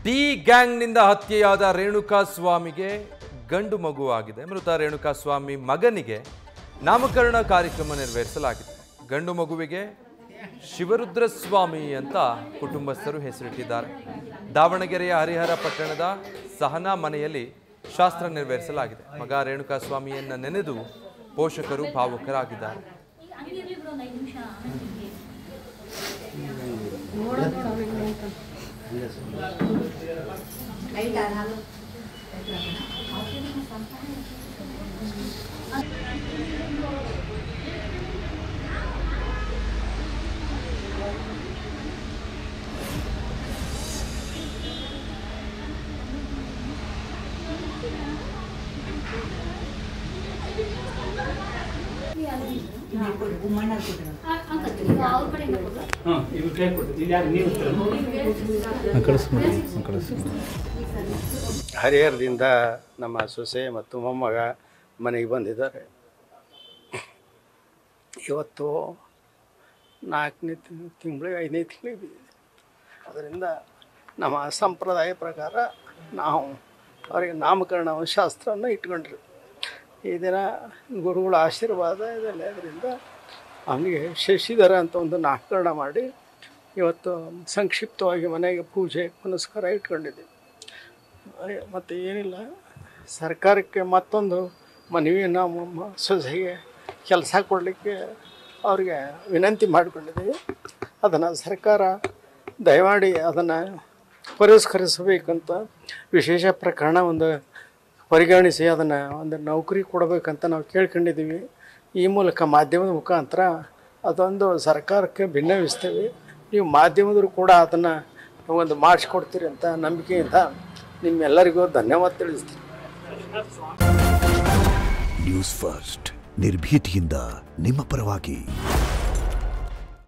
D ಗ್ಯಾಂಗ್ನಿಂದ ಹತ್ಯೆಯಾದ ರೇಣುಕಾಸ್ವಾಮಿಗೆ ಗಂಡು ಮಗುವಾಗಿದೆ. ಮೃತ ರೇಣುಕಾಸ್ವಾಮಿ ಮಗನಿಗೆ ನಾಮಕರಣ ಕಾರ್ಯಕ್ರಮ ನೆರವೇರಿಸಲಾಗಿದೆ. ಗಂಡು ಮಗುವಿಗೆ ಶಿವರುದ್ರಸ್ವಾಮಿ ಅಂತ ಕುಟುಂಬಸ್ಥರು ಹೆಸರಿಟ್ಟಿದ್ದಾರೆ. ದಾವಣಗೆರೆಯ ಹರಿಹರ ಪಟ್ಟಣದ ಸಹನಾ ಮನೆಯಲ್ಲಿ ಶಾಸ್ತ್ರ ನೆರವೇರಿಸಲಾಗಿದೆ. ಮಗ ರೇಣುಕಾಸ್ವಾಮಿಯನ್ನ ನೆನೆದು ಪೋಷಕರು ಭಾವುಕರಾಗಿದ್ದಾರೆ. ಹರಿಹರದಿಂದ ನಮ್ಮ ಸೊಸೆ ಮತ್ತು ಮೊಮ್ಮಗ ಮನೆಗೆ ಬಂದಿದ್ದಾರೆ. ಇವತ್ತು 4ನೇ ತಿಂಗಳಿಗೆ 5ನೇ ತಿಂಗಳಿಗೆ ಬಿದ್ದಿದೆ. ಅದರಿಂದ ನಮ್ಮ ಸಂಪ್ರದಾಯ ಪ್ರಕಾರ ನಾವು ಅವರಿಗೆ ನಾಮಕರಣ ಶಾಸ್ತ್ರವನ್ನು ಇಟ್ಕೊಂಡ್ರಿ. ಈ ದಿನ ಗುರುಗಳ ಆಶೀರ್ವಾದ ಇದೆಲ್ಲ ಅದರಿಂದ ಅವನಿಗೆ ಶಶಿಧರ ಅಂತ ಒಂದು ನಾಮಕರಣ ಮಾಡಿ ಇವತ್ತು ಸಂಕ್ಷಿಪ್ತವಾಗಿ ಮನೆಗೆ ಪೂಜೆ ಪುನಸ್ಕಾರ ಇಟ್ಕೊಂಡಿದ್ದೀವಿ. ಮತ್ತು ಏನಿಲ್ಲ, ಸರ್ಕಾರಕ್ಕೆ ಮತ್ತೊಂದು ಮನವಿ ನಮ್ಮ ಸೊಸೆಗೆ ಕೆಲಸ ಕೊಡಲಿಕ್ಕೆ ಅವ್ರಿಗೆ ವಿನಂತಿ ಮಾಡಿಕೊಂಡಿದ್ದೀವಿ. ಅದನ್ನು ಸರ್ಕಾರ ದಯಮಾಡಿ ಅದನ್ನು ಪುರಸ್ಕರಿಸಬೇಕಂತ ವಿಶೇಷ ಪ್ರಕರಣ ಒಂದು ಪರಿಗಣಿಸಿ ಅದನ್ನು ಒಂದು ನೌಕರಿ ಕೊಡಬೇಕಂತ ನಾವು ಕೇಳ್ಕೊಂಡಿದ್ದೀವಿ. ಈ ಮೂಲಕ ಮಾಧ್ಯಮದ ಮುಖಾಂತರ ಅದೊಂದು ಸರ್ಕಾರಕ್ಕೆ ಭಿನ್ನವಿಸ್ತೇವೆ. ನೀವು ಮಾಧ್ಯಮದವರು ಕೂಡ ಅದನ್ನು ಒಂದು ಮಾಡಿಸ್ಕೊಡ್ತೀರಿ ಅಂತ ನಂಬಿಕೆಯಿಂದ ನಿಮ್ಮೆಲ್ಲರಿಗೂ ಧನ್ಯವಾದ ತಿಳಿಸ್ತೀನಿ. ನ್ಯೂಸ್ ಫಸ್ಟ್ ನಿರ್ಭೀತಿಯಿಂದ ನಿಮ್ಮ ಪರವಾಗಿ.